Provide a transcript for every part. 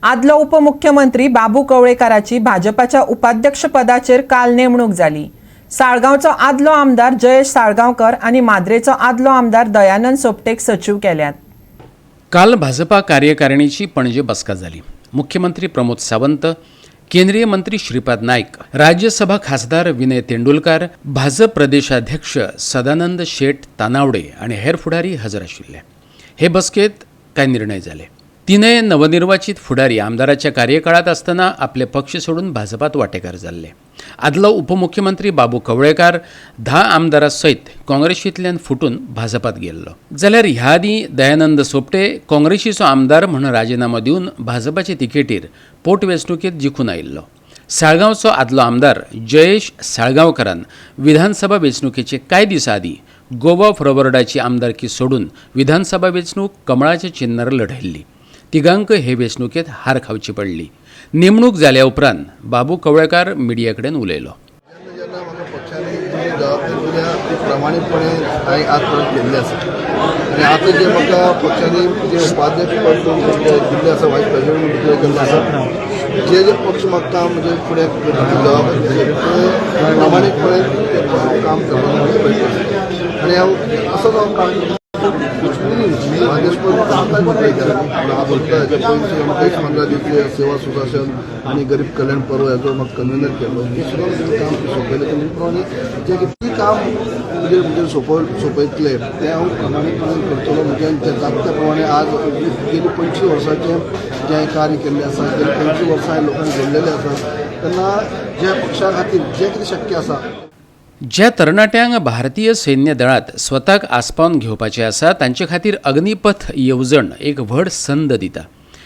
आदलो उपमुख्यमंत्री बाबू कवळेकाराची भाजपाच्या उपाध्यक्ष पदाचेर काल नेमणूक जाली। साळगांवचो आदलो आमदार जयेश साळगांवकर आणि माद्रेचो आदलो आमदार दयानंद सोपटेक सचिव केल्यात। काल भाजपा कार्यकारिणीची पणजे बसका जाली। मुख्यमंत्री प्रमोद सावंत, केंद्रीय मंत्री श्रीपाद नाईक, राज्यसभा खासदार विनय तेंडुलकर, भाजप प्रदेशाध्यक्ष सदानंद शेठ तानावडे आणि हेर फुडारी हजर आशिल्ले। हे बसकेत काय निर्णय झाले। तीनय नवनिर्वाचित फुडारी आमदाराच्या कार्यकाळात असताना आपले पक्ष सोडून भाजपात वाटेकार जाल्ले। आदलो उपमुख्यमंत्री बाबू कवळेकार 10 आमदारांसयत काँग्रेसींतल्यान फुटून भाजपात गेल्लो। जाल्यार ह्या आदी दयानंद सोपटे काँग्रेसीचो आमदार म्हणून राजीनामा दिवन भाजपाचे तिकेटीर पोटवेंचणुकेत जिखून आयिल्लो। साळगांवचो आदलो आमदार जयेश साळगांवकरान विधानसभा वेंचणुकेचे कांय दिसा आदी गोवा फॉरवर्डाची आमदारकी सोडून विधानसभा वेंचणूक कमळाच्या चिन्हार लढयल्ली। तिगांक हे वेंचणुकेत हार खावची पडली। नेमणूक जाल्या उपरांत बाबू कवळेकार मिडिया कडेन उलयलो। जेन्ना म्हाका पक्षांनी जी जबाबदारी दिल्या ती प्रामाणीकपणे हांवें आज परत केल्ली आसा आनी आतां जे म्हाका पक्षांनी जे उपाध्यक्ष पद दिल्लें आसा वायस प्रेसिडेंट डिक्लेअर केल्लें आसा जे पक्ष मागता म्हणजे फुडें जबाबदारी दिली ते प्रामाणीकपणे काम करपाक प्रयत्न करता आनी हांव असोच हांव काम करता। सेवा सुशासन आणि गरीब कल्याण पर्व हेजो म्हाका कन्व्हेनर केलो काम सोंपयलें प्रमाणे जे कितें काम म्हणजे सोंपयतले ते हांव प्रामाणीकपणान करतलो। म्हणजे जाता त्या प्रमाणे आज गेली 25 वर्सांचे जे कार्य केल्लें आसा गेली 25 वर्सां हांवें लोकांक जोडलेलें आसा तेन्ना ज्या पक्षा खातीर जे कितें शक्य आसा ज्या तरणाट्यांक भारतीय सैन्य दळात स्वताक आस्पावन घेवपाचे आसा तांचे खातीर अग्निपथ येवजण एक व्हड संद दिता।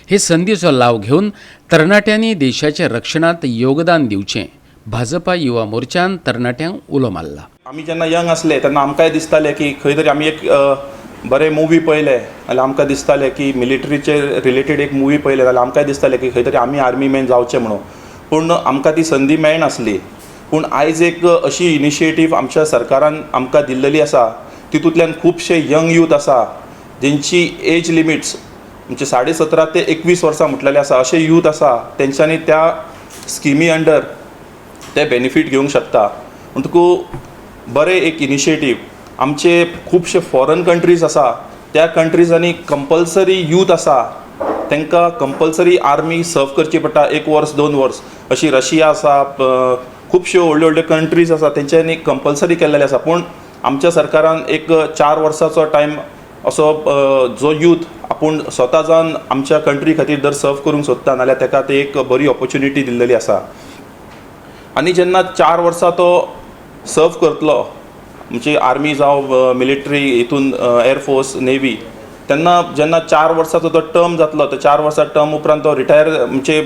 हे संदीचो लाव घेवन तरणाट्यांनी देशाच्या रक्षणात योगदान दिवचें भाजपा युवा मोर्चान तरणाट्यांक उलो मारला। आमी जेन्ना यंग आसले तेन्ना आमकांय दिसतालें की खंय तरी आमी एक बरे मुवी पळयले जाल्यार आमकां दिसतालें की मिलिटरीचे रिलेटेड एक मुवी पळयले जाल्यार आमकांय दिसतालें की खंय तरी आमी आर्मी मॅन जावचें म्हणून, पूण आमकां ती संदी मेळनासली। पूण आयज एक अशी इनिशिएटीव आमच्या सरकारान आमकां दिल्लेली आसा तितूंतल्यान खुबशे यंग यूथ आसा जेंची एज लिमिट्स म्हणजे 17.5 ते 21 वर्सां म्हटलेले आसा अशे यूथ आसा तेंच्यांनी त्या स्किमी अंडर ते बेनिफीट घेवंक शकता। म्हणटकूच बरें एक इनिशिएटीव। आमचे खुबशे फॉरेन कंट्रीज आसा त्या कंट्रीजांनी कंपल्सरी यूथ आसा तांकां कंपल्सरी आर्मी सर्व करची पडटा 1 वर्स 2 वर्स। अशी रशिया आसा, खुबश्यो व्हडल्यो व्हडल्यो कंट्रीज आसा तेंच्यांनी कंपल्सरी केल्लेले आसा। पूण आमच्या सरकारान एक 4 वर्सांचो टायम असो जो यूथ आपूण स्वता जावन आमच्या कंट्री खातीर जर सर्व करूंक सोदता नाल्यार ताका ती एक बरी ऑपॉर्च्युनिटी दिल्लेली आसा। आनी जेन्ना 4 वर्सां तो सर्व करतलो म्हणजे आर्मी जावं मिलिटरी हितून एअरफोर्स नेवी तेन्ना जेन्ना 4 वर्सांचो तो टर्म जातलो तो 4 वर्सां टर्म उपरांत तो रिटायर म्हणजे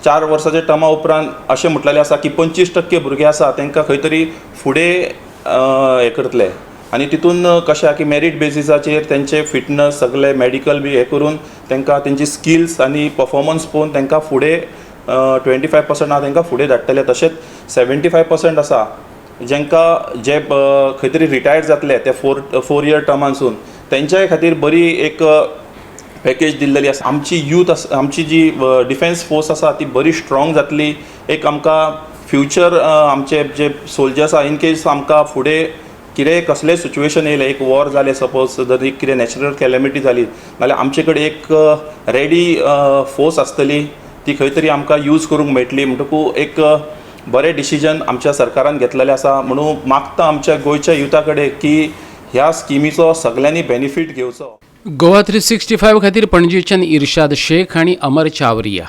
4 वर्सांच्या टर्मा उपरांत अशें म्हटलेलें आसा की 25% भुरगे आसा तांकां खंय तरी फुडें हें करतले आनी तितून कशें आसा की मेरीट बेसिसाचेर तेंचे फिटनस सगळे मेडिकल बी हें करून तांकां तेंची स्किल्स आनी परफॉर्मन्स पळोवन तांकां फुडें 25% आसा तांकां फुडें धाडटले। तशेंच 75% आसा जेंकां जे खंय तरी रिटायर्ड जातले ते 4 इयर टर्मानसून तेंच्याय खातीर बरी एक पॅकेज दिल्लेली आसा। आमची यूथ आमची जी डिफेन्स फोर्स आसा ती बरी स्ट्रॉंग जातली। एक आमकां फ्युचर आमचे जे सोल्जर्स आसा इन केस आमकां फुडें कितेंय कसलेंय सिच्युएशन येयलें, एक वॉर जालें सपोज जर एक कितें नॅचरल कॅलेमिटी जाली जाल्यार आमचे कडेन एक रेडी फोर्स आसतली ती खंय तरी आमकां यूज करूंक मेळटली। म्हणटकूच एक बरें डिसिजन आमच्या सरकारान घेतलेलें आसा। म्हणून मागता आमच्या गोंयच्या युथा कडेन की ह्या स्किमीचो सगळ्यांनी बेनिफीट घेवचो। गोवा 365 खातीर पणजेच्यान इर्शाद शेख आणि अमर चावरिया।